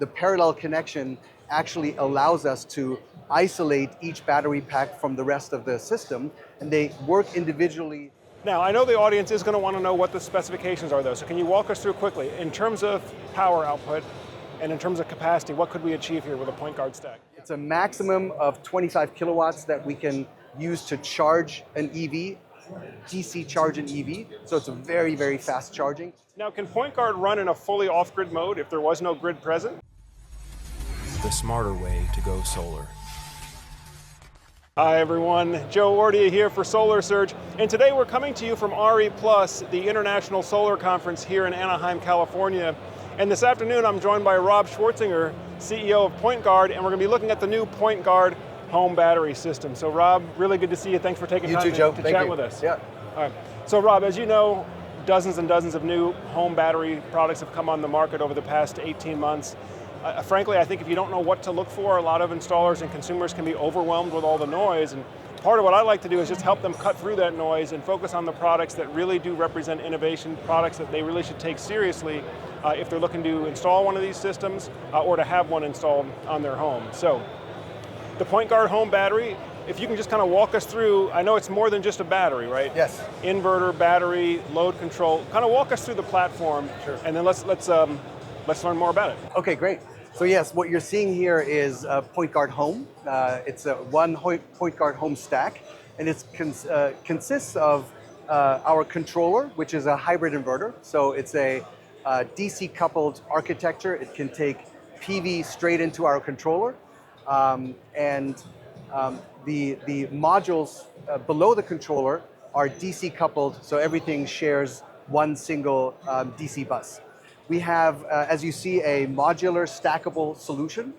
the parallel connection actually allows us to isolate each battery pack from the rest of the system, and they work individually. Now, I know the audience is going to want to know what the specifications are though, so can you walk us through quickly, in terms of power output and in terms of capacity, what could we achieve here with a PointGuard stack? It's a maximum of 25 kilowatts that we can use to charge an EV, DC charge an EV, so it's a very, very fast charging. Now, can PointGuard run in a fully off-grid mode if there was no grid present? The smarter way to go solar. Hi everyone, Joe Ordia here for Solar Surge, and today we're coming to you from RE+, the International Solar Conference here in Anaheim, California. And this afternoon I'm joined by Rob Schwarzinger, CEO of PointGuard, and we're going to be looking at the new PointGuard Home battery system. So Rob, really good to see you. Thanks for taking time to chat with us. Yeah. All right. So Rob, as you know, dozens and dozens of new home battery products have come on the market over the past 18 months. Frankly, I think if you don't know what to look for, a lot of installers and consumers can be overwhelmed with all the noise. And part of what I like to do is just help them cut through that noise and focus on the products that really do represent innovation, products that they really should take seriously if they're looking to install one of these systems or to have one installed on their home. So, the PointGuard Home battery, if you can just kind of walk us through, I know it's more than just a battery, right? Yes. Inverter, battery, load control. Kind of walk us through the platform, sure. And then let's learn more about it. Okay, great. So yes, what you're seeing here is PointGuard Home. It's a one PointGuard Home stack, and it consists of our controller, which is a hybrid inverter. So it's a DC coupled architecture. It can take PV straight into our controller, and the modules below the controller are DC coupled, so everything shares one single DC bus. We have, as you see, a modular stackable solution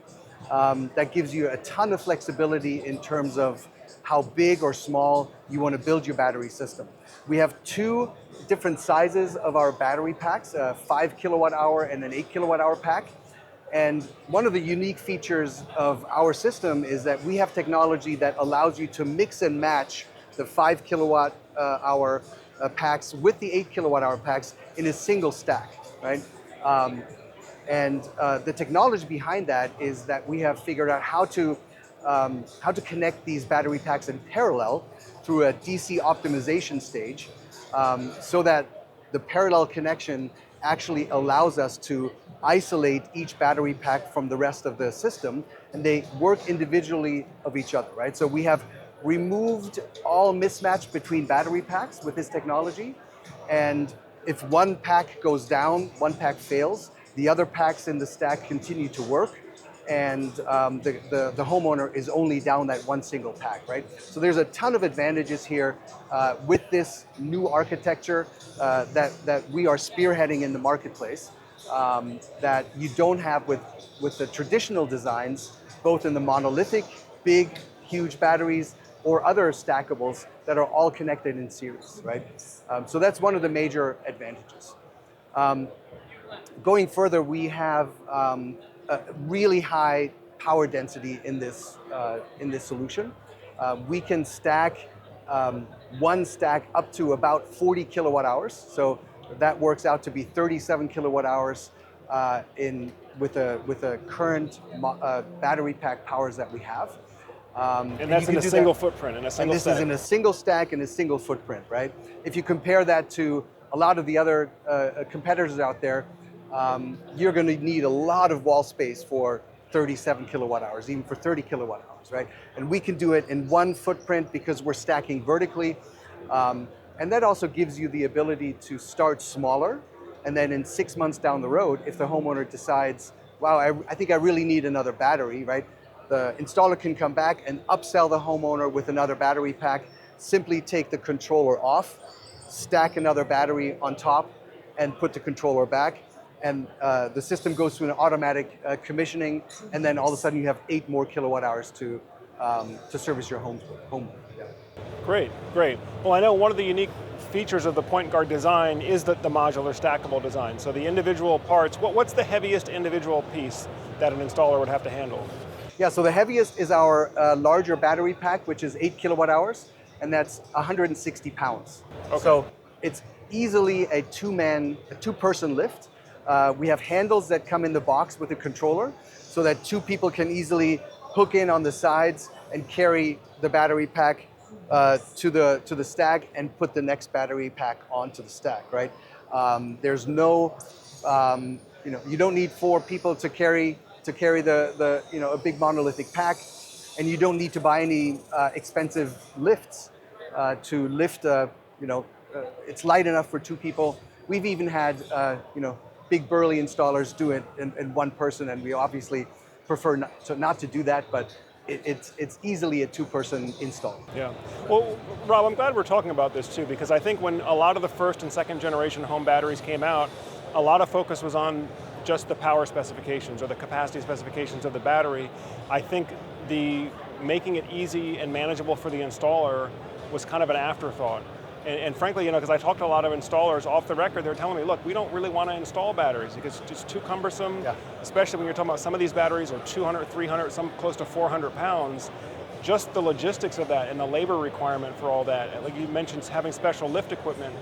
that gives you a ton of flexibility in terms of how big or small you want to build your battery system. We have two different sizes of our battery packs, a 5 kilowatt hour and an 8 kilowatt hour pack. And one of the unique features of our system is that we have technology that allows you to mix and match the 5 kilowatt hour packs with the 8 kilowatt hour packs in a single stack, right? The technology behind that is that we have figured out how to connect these battery packs in parallel through a DC optimization stage, so that the parallel connection actually allows us to isolate each battery pack from the rest of the system, and they work individually of each other, right? So we have removed all mismatch between battery packs with this technology, and if one pack goes down, one pack fails, the other packs in the stack continue to work, and the homeowner is only down that one single pack, right? So there's a ton of advantages here with this new architecture that we are spearheading in the marketplace that you don't have with the traditional designs, both in the monolithic, big, huge batteries, or other stackables that are all connected in series, right? So that's one of the major advantages. Going further, we have a really high power density in this solution. We can stack one stack up to about 40 kilowatt hours. So that works out to be 37 kilowatt hours with the current battery pack powers that we have. And that's in a single footprint, in a single stack. And this is in a single stack and a single footprint, right? If you compare that to a lot of the other competitors out there, you're going to need a lot of wall space for 37 kilowatt hours, even for 30 kilowatt hours, right? And we can do it in one footprint because we're stacking vertically. And that also gives you the ability to start smaller, and then in 6 months down the road, if the homeowner decides, wow, I think I really need another battery, right? The installer can come back and upsell the homeowner with another battery pack, simply take the controller off, stack another battery on top, and put the controller back. And the system goes through an automatic commissioning, and then all of a sudden you have 8 more kilowatt hours to service your home. Yeah. Great, great. Well, I know one of the unique features of the PointGuard design is the modular stackable design. So the individual parts, what's the heaviest individual piece that an installer would have to handle? Yeah, so the heaviest is our larger battery pack, which is 8 kilowatt hours, and that's 160 pounds. Okay. So it's easily a two-person lift. We have handles that come in the box with a controller so that two people can easily hook in on the sides and carry the battery pack to the stack and put the next battery pack onto the stack, right? There's no, you don't need four people to carry a big monolithic pack, and you don't need to buy any expensive lifts to lift it's light enough for two people. We've even had big burly installers do it in one person, and we obviously prefer not to do that, but it's easily a two-person install. Yeah. Well, Rob, I'm glad we're talking about this too, because I think when a lot of the first and second generation home batteries came out, a lot of focus was on just the power specifications or the capacity specifications of the battery. I think the making it easy and manageable for the installer was kind of an afterthought. And frankly, because I talked to a lot of installers off the record, they're telling me, look, we don't really want to install batteries because it's just too cumbersome, especially when you're talking about some of these batteries are 200, 300, some close to 400 pounds. Just the logistics of that and the labor requirement for all that, like you mentioned, having special lift equipment,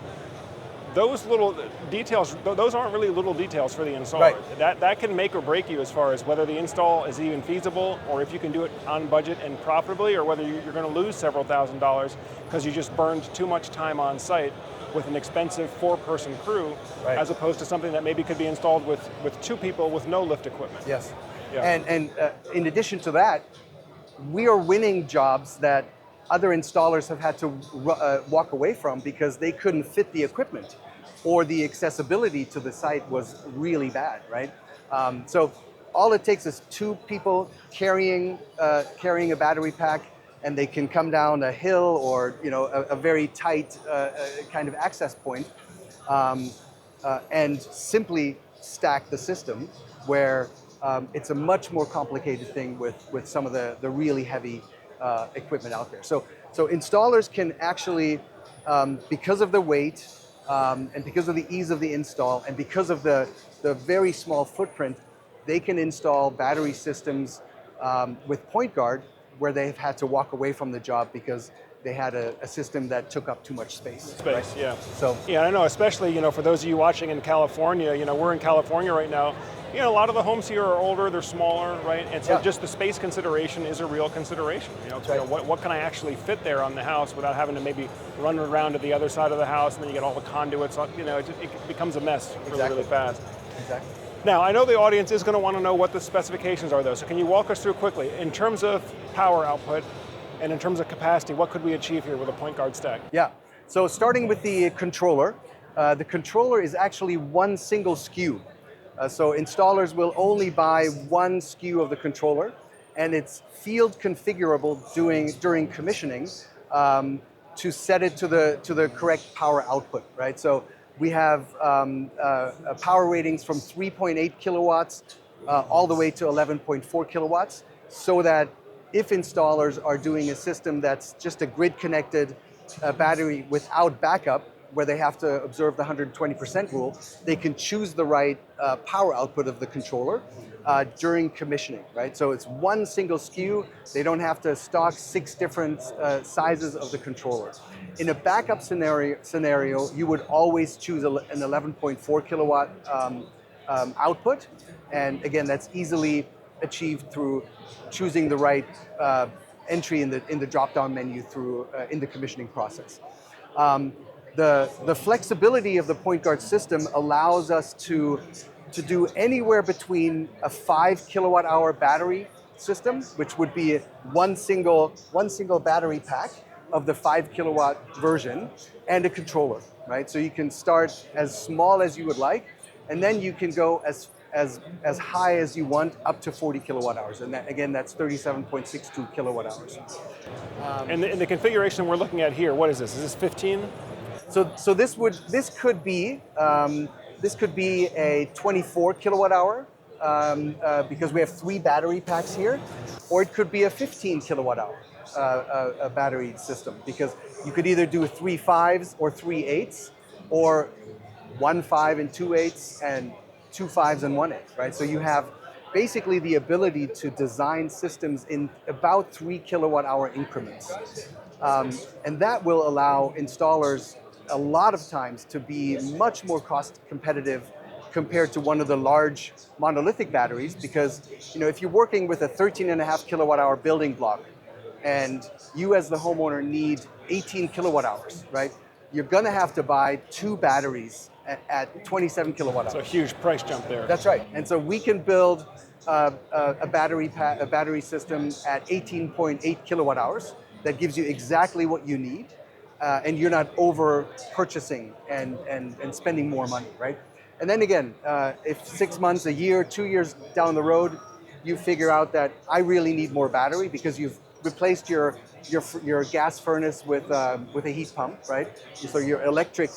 those little details, those aren't really little details for the installer. Right. That can make or break you as far as whether the install is even feasible or if you can do it on budget and profitably, or whether you're going to lose several $1,000s because you just burned too much time on site with an expensive four-person crew, as opposed to something that maybe could be installed with two people with no lift equipment. Yes. Yeah. And in addition to that, we are winning jobs that other installers have had to walk away from because they couldn't fit the equipment or the accessibility to the site was really bad, right? So all it takes is two people carrying a battery pack, and they can come down a hill or a very tight kind of access point and simply stack the system, where it's a much more complicated thing with some of the really heavy equipment out there. So installers can actually, because of the weight and because of the ease of the install and because of the very small footprint, they can install battery systems with PointGuard where they've had to walk away from the job because they had a system that took up too much space. Right? Yeah. So yeah, I know. Especially for those of you watching in California, we're in California right now. A lot of the homes here are older, they're smaller, right? And so just the space consideration is a real consideration. What can I actually fit there on the house without having to maybe run around to the other side of the house, and then you get all the conduits. It becomes a mess really fast. Exactly. Now, I know the audience is going to want to know what the specifications are, though. So can you walk us through quickly in terms of power output and in terms of capacity? What could we achieve here with a PointGuard stack? Yeah. So starting with the controller is actually one single SKU. So installers will only buy one SKU of the controller, and it's field configurable during commissioning to set it to the correct power output, right? So we have power ratings from 3.8 kilowatts all the way to 11.4 kilowatts, so that if installers are doing a system that's just a grid-connected battery without backup, where they have to observe the 120% rule, they can choose the right power output of the controller during commissioning, right? So it's one single SKU. They don't have to stock 6 different sizes of the controller. In a backup scenario, you would always choose an 11.4 kilowatt output. And again, that's easily achieved through choosing the right entry in the drop-down menu through in the commissioning process. The flexibility of the PointGuard system allows us to do anywhere between a 5 kilowatt hour battery system, which would be one single battery pack of the 5 kilowatt version, and a controller, right? So you can start as small as you would like, and then you can go as high as you want, up to 40 kilowatt hours. And that, again, that's 37.62 kilowatt hours. And the configuration we're looking at here, what is this? Is this 15? So this could be a 24 kilowatt hour because we have 3 battery packs here, or it could be a 15 kilowatt hour battery system, because you could either do 3 5s or 3 8s, or 1 5 and 2 8s and 2 5s and 1 8, right? So you have basically the ability to design systems in about 3 kilowatt hour increments, and that will allow installers a lot of times to be much more cost competitive compared to one of the large monolithic batteries, because if you're working with a 13.5 kilowatt hour building block and you as the homeowner need 18 kilowatt hours, right? You're gonna have to buy 2 batteries at 27 kilowatt hours. So a huge price jump there. That's right. And so we can build a battery system at 18.8 kilowatt hours that gives you exactly what you need, and you're not over purchasing and spending more money, right? And then again, if 6 months, a year, 2 years down the road, you figure out that I really need more battery because you've replaced your gas furnace with a heat pump, right? So your electric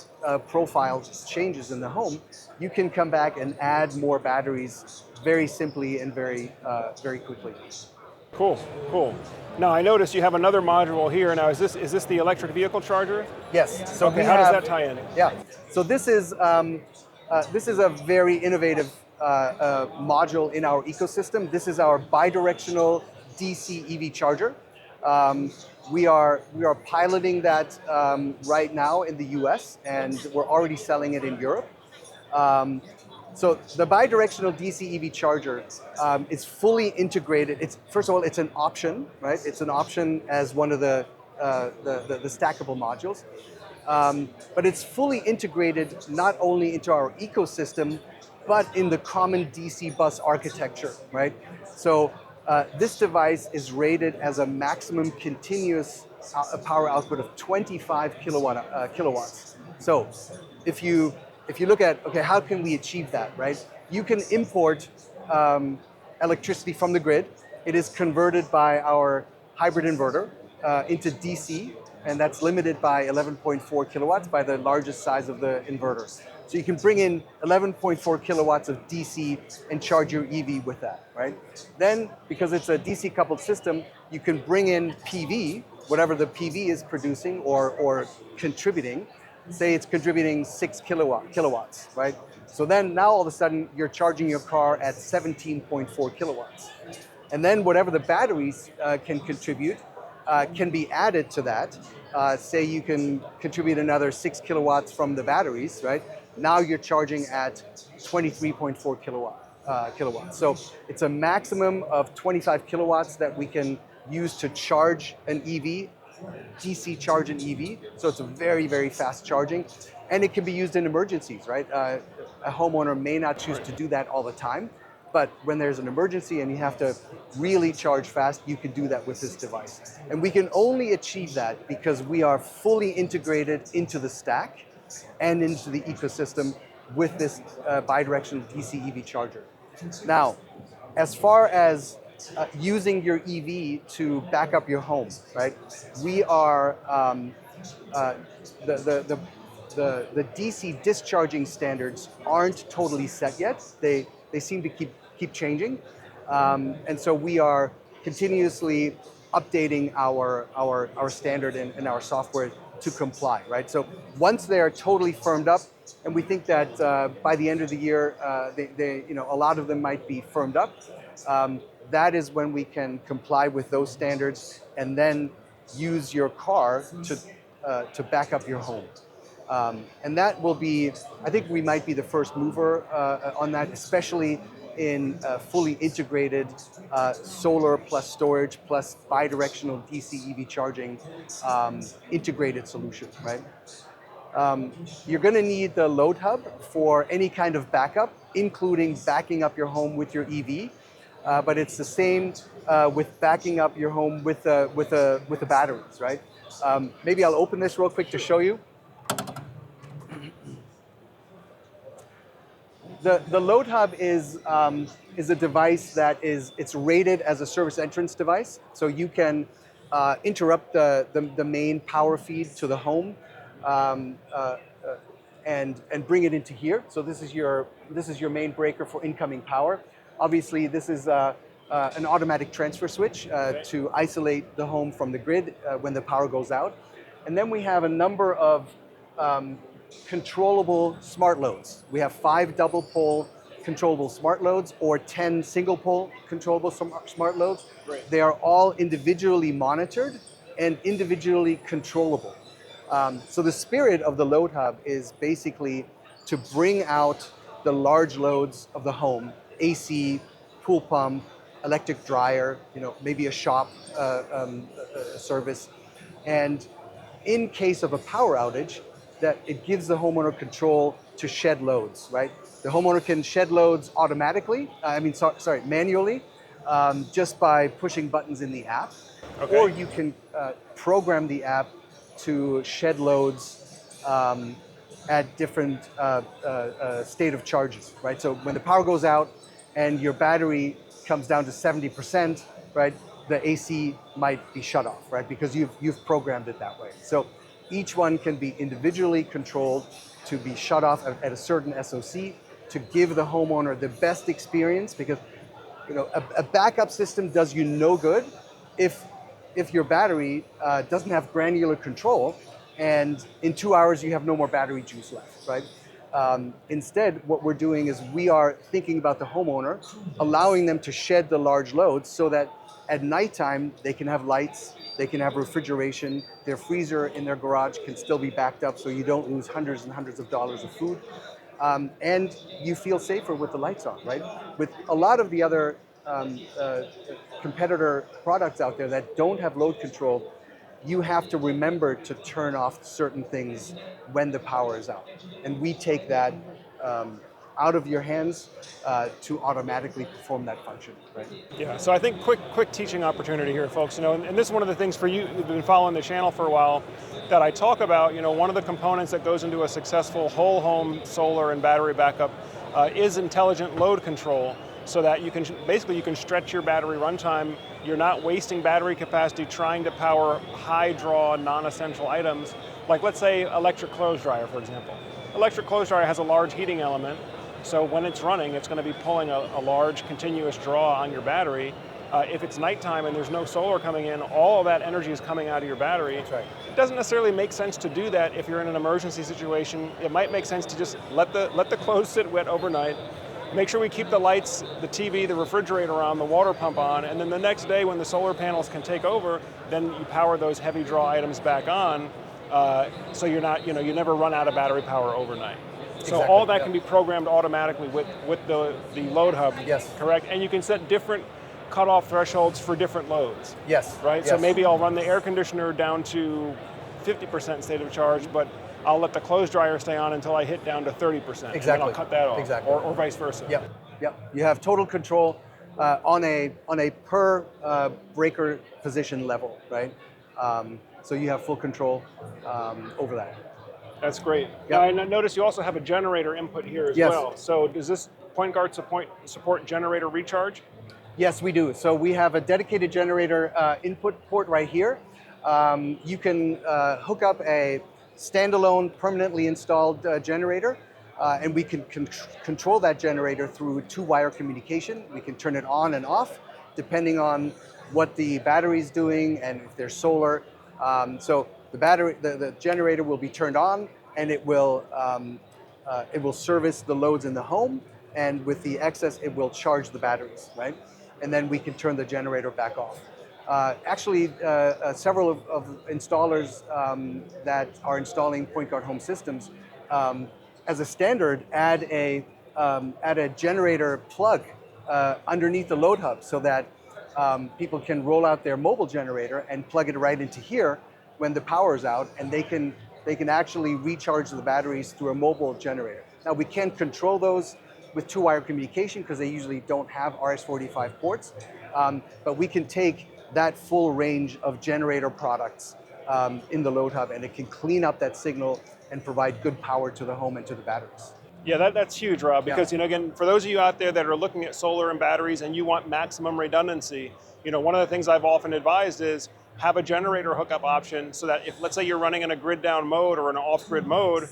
profile changes in the home. You can come back and add more batteries very simply and very quickly. Cool, cool. Now I notice you have another module here. Now is this the electric vehicle charger? Yes. So okay, how does that tie in? Yeah. So this is a very innovative module in our ecosystem. This is our bidirectional DC EV charger. We are piloting that right now in the US, and we're already selling it in Europe. So the bidirectional DC EV charger is fully integrated. First of all, it's an option, right? It's an option as one of the stackable modules. But it's fully integrated not only into our ecosystem, but in the common DC bus architecture, right? So this device is rated as a maximum continuous power output of 25 kilowatts. So if you look at, okay, how can we achieve that, right? You can import electricity from the grid. It is converted by our hybrid inverter into DC, and that's limited by 11.4 kilowatts by the largest size of the inverter. So you can bring in 11.4 kilowatts of DC and charge your EV with that, right? Then, because it's a DC coupled system, you can bring in PV, whatever the PV is producing or contributing. Say it's contributing 6 kilowatts, right? So then now all of a sudden you're charging your car at 17.4 kilowatts. And then whatever the batteries can contribute can be added to that. Say you can contribute another 6 kilowatts from the batteries, right? Now you're charging at 23.4 kilowatts. So it's a maximum of 25 kilowatts that we can use to charge an EV, DC charge an EV. So it's a very, very fast charging. And it can be used in emergencies, right? A homeowner may not choose to do that all the time, but when there's an emergency and you have to really charge fast, you can do that with this device. And we can only achieve that because we are fully integrated into the stack and into the ecosystem with this bidirectional DC EV charger. Now, as far as using your EV to back up your home, right? We are the DC discharging standards aren't totally set yet. They seem to keep changing, and so we are continuously updating our standard and our software to comply, right? So once they are totally firmed up, and we think that by the end of the year, a lot of them might be firmed up. That is when we can comply with those standards and then use your car to back up your home. And that will be, I think we might be the first mover on that, especially in fully integrated solar plus storage plus bidirectional DC EV charging integrated solution, right? You're going to need the load hub for any kind of backup, including backing up your home with your EV. But it's the same with backing up your home with the batteries, right? Maybe I'll open this real quick to show you. The load hub is a device that it's rated as a service entrance device, so you can interrupt the main power feed to the home and bring it into here. So this is your main breaker for incoming power. Obviously, this is an automatic transfer switch to isolate the home from the grid when the power goes out. And then we have a number of controllable smart loads. We have 5 double pole controllable smart loads or 10 single pole controllable smart loads. Right. They are all individually monitored and individually controllable. So the spirit of the load hub is basically to bring out the large loads of the home, AC, pool pump, electric dryer, maybe a shop service. And in case of a power outage, that it gives the homeowner control to shed loads, right? The homeowner can shed loads automatically, manually, just by pushing buttons in the app. Okay. Or you can program the app to shed loads at different state of charges, right? So when the power goes out and your battery comes down to 70%, right, the AC might be shut off, right, because you've programmed it that way. So each one can be individually controlled to be shut off at a certain SOC to give the homeowner the best experience, because a backup system does you no good if your battery doesn't have granular control, and in 2 hours you have no more battery juice left, right? Instead, what we're doing is we are thinking about the homeowner, allowing them to shed the large loads so that at nighttime they can have lights, they can have refrigeration, their freezer in their garage can still be backed up so you don't lose hundreds and hundreds of dollars of food. And you feel safer with the lights on, right? With a lot of the other competitor products out there that don't have load control, you have to remember to turn off certain things when the power is out. And we take that out of your hands to automatically perform that function, right? Yeah, so I think quick teaching opportunity here, folks. And this is one of the things for you who've been following the channel for a while that I talk about. One of the components that goes into a successful whole home solar and battery backup is intelligent load control, so that you can stretch your battery runtime. You're not wasting battery capacity trying to power high draw non-essential items, like let's say electric clothes dryer, for example. Electric clothes dryer has a large heating element, so when it's running, it's going to be pulling a large continuous draw on your battery. If it's nighttime and there's no solar coming in, all of that energy is coming out of your battery. That's right. It doesn't necessarily make sense to do that if you're in an emergency situation. It might make sense to just let the clothes sit wet overnight. Make sure we keep the lights, the TV, the refrigerator on, the water pump on, and then the next day when the solar panels can take over, then you power those heavy draw items back on, so you're not, you never run out of battery power overnight. So Exactly, all that can be programmed automatically with the load hub, Yes. correct? And you can set different cutoff thresholds for different loads. Yes. Right? Yes. So maybe I'll run the air conditioner down to 50% state of charge, but I'll let the clothes dryer stay on until I hit down to 30%. Exactly. And then I'll cut that off. Exactly. Or vice versa. Yep. You have total control on a per breaker position level, right? So you have full control over that. That's great. Yep. Now, I notice you also have a generator input here as Yes. well. So does this PointGuard support generator recharge? Yes, we do. So we have a dedicated generator input port right here. You can hook up a standalone permanently installed generator, and we can control that generator through 2-wire communication. We can turn it on and off depending on what the battery is doing and if there's solar. So the generator will be turned on, and it will service the loads in the home, and with the excess it will charge the batteries, right? And then we can turn the generator back off. Actually, several of installers that are installing PointGuard Home systems, as a standard, add a generator plug underneath the load hub, so that people can roll out their mobile generator and plug it right into here when the power is out, and they can actually recharge the batteries through a mobile generator. Now, we can't control those with 2-wire communication because they usually don't have RS-485 ports, but we can take that full range of generator products in the load hub, and it can clean up that signal and provide good power to the home and to the batteries. Yeah, that's huge, Rob, because again, for those of you out there that are looking at solar and batteries and you want maximum redundancy, one of the things I've often advised is have a generator hookup option, so that if, let's say you're running in a grid down mode or an off-grid mode,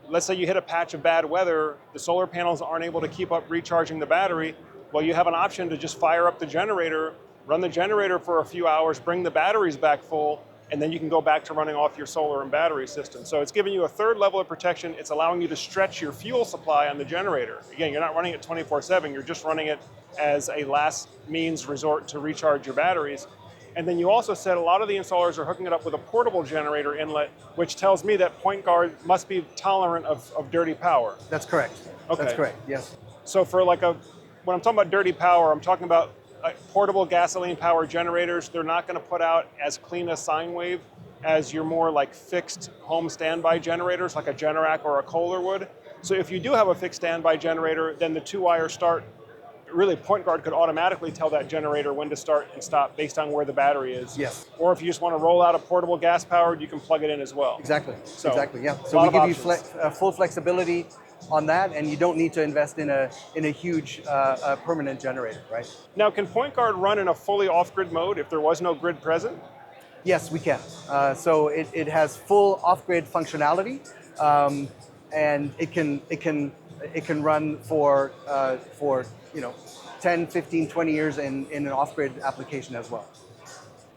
let's say you hit a patch of bad weather, the solar panels aren't able to keep up recharging the battery, well, you have an option to just fire up the generator, run the generator for a few hours, bring the batteries back full, and then you can go back to running off your solar and battery system. So it's giving you a third level of protection. It's allowing you to stretch your fuel supply on the generator. Again, you're not running it 24/7, you're just running it as a last means resort to recharge your batteries. And then you also said a lot of the installers are hooking it up with a portable generator inlet, which tells me that PointGuard must be tolerant of dirty power. That's correct. Okay. That's correct, yes. So for when I'm talking about dirty power, I'm talking about portable gasoline powered generators. They're not going to put out as clean a sine wave as your more like fixed home standby generators, like a Generac or a Kohler would. So if you do have a fixed standby generator, then the 2-wire start, really PointGuard could automatically tell that generator when to start and stop based on where the battery is. Yes. Or if you just want to roll out a portable gas powered, you can plug it in as well. Exactly. So, exactly. Yeah. a So lot we of give you full flexibility on that, and you don't need to invest in a huge permanent generator, right? Now, can PointGuard run in a fully off-grid mode if there was no grid present? Yes, we can. So it has full off-grid functionality, and it can run for 10, 15, 20 years in an off-grid application as well.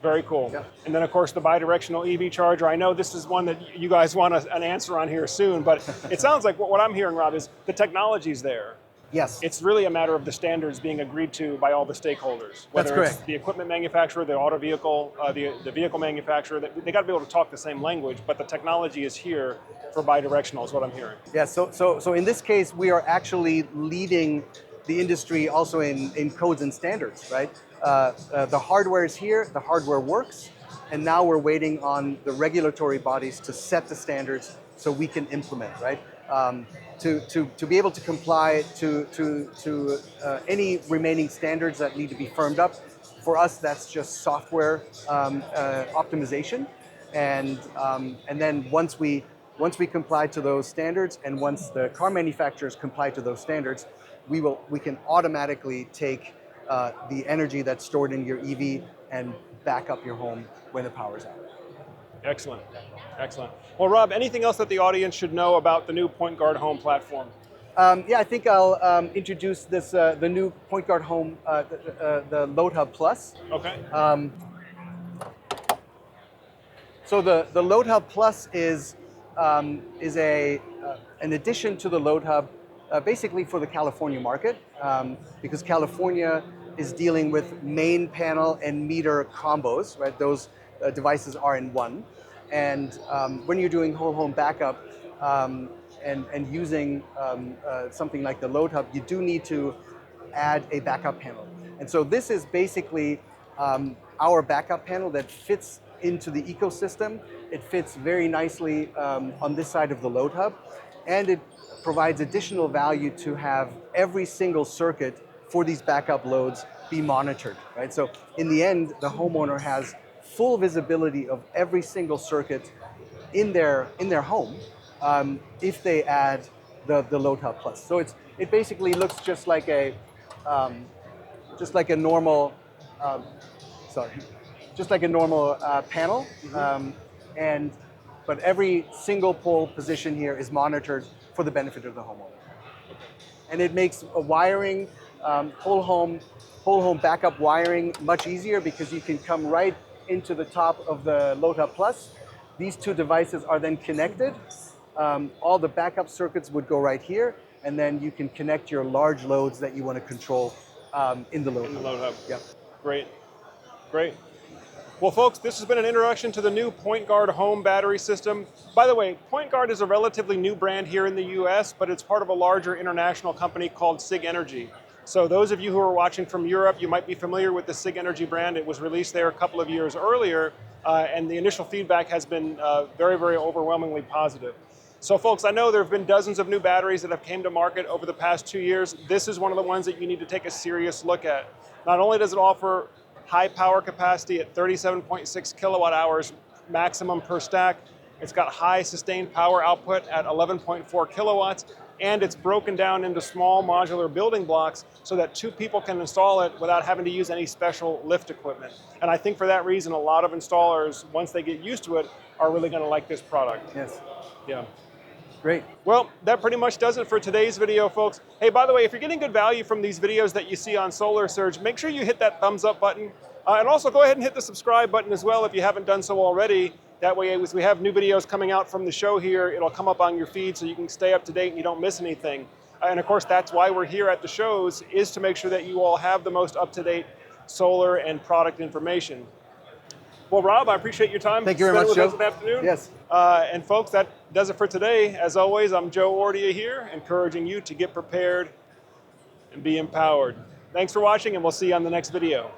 Very cool. Yeah. And then, of course, the bidirectional EV charger. I know this is one that you guys want an answer on here soon, but it sounds like what I'm hearing, Rob, is the technology's there. Yes. It's really a matter of the standards being agreed to by all the stakeholders. Whether That's it's correct. the equipment manufacturer, the auto vehicle, the vehicle manufacturer, they got to be able to talk the same language, but the technology is here for bidirectional is what I'm hearing. Yeah, so in this case, we are actually leading the industry also in codes and standards, right? The hardware is here, the hardware works, and now we're waiting on the regulatory bodies to set the standards so we can implement, right? To be able to comply to any remaining standards that need to be firmed up. For us, that's just software optimization, and then once we comply to those standards, and once the car manufacturers comply to those standards, we can automatically take the energy that's stored in your EV and back up your home when the power's out. Excellent, excellent. Well, Rob, anything else that the audience should know about the new PointGuard Home platform? Yeah, I think I'll introduce this the new PointGuard Home, the Load Hub Plus. Okay. So the Load Hub Plus is an addition to the Load Hub, basically for the California market, because California is dealing with main panel and meter combos, right? Those devices are in one, and when you're doing whole home backup and using something like the Load Hub, you do need to add a backup panel. And so this is basically our backup panel that fits into the ecosystem. It fits very nicely on this side of the Load Hub, and it provides additional value to have every single circuit for these backup loads be monitored, right? So in the end, the homeowner has full visibility of every single circuit in their home if they add the Load Hub Plus. So it basically looks just like a normal panel, but every single pole position here is monitored for the benefit of the homeowner. And it makes a wiring, whole home backup wiring much easier, because you can come right into the top of the Load Hub Plus. These two devices are then connected. All the backup circuits would go right here, and then you can connect your large loads that you want to control in the Load Hub. Yep. Great, great. Well, folks, this has been an introduction to the new PointGuard Home battery system. By the way, PointGuard is a relatively new brand here in the US, but it's part of a larger international company called Sigenergy. So those of you who are watching from Europe, you might be familiar with the Sigenergy brand. It was released there a couple of years earlier, and the initial feedback has been very, very overwhelmingly positive. So folks, I know there have been dozens of new batteries that have came to market over the past 2 years. This is one of the ones that you need to take a serious look at. Not only does it offer high power capacity at 37.6 kilowatt hours maximum per stack, it's got high sustained power output at 11.4 kilowatts, and it's broken down into small modular building blocks so that 2 people can install it without having to use any special lift equipment. And I think for that reason, a lot of installers, once they get used to it, are really going to like this product. Yes. Yeah. Great. Well, that pretty much does it for today's video, folks. Hey, by the way, if you're getting good value from these videos that you see on Solar Surge, make sure you hit that thumbs up button. And also go ahead and hit the subscribe button as well if you haven't done so already. That way, as we have new videos coming out from the show here, it'll come up on your feed so you can stay up to date and you don't miss anything. And of course, that's why we're here at the shows, is to make sure that you all have the most up-to-date solar and product information. Well, Rob, I appreciate your time. Thank you very much, spending Joe. with us this afternoon. Yes. And folks, that does it for today. As always, I'm Joe Ordia here, encouraging you to get prepared and be empowered. Thanks for watching, and we'll see you on the next video.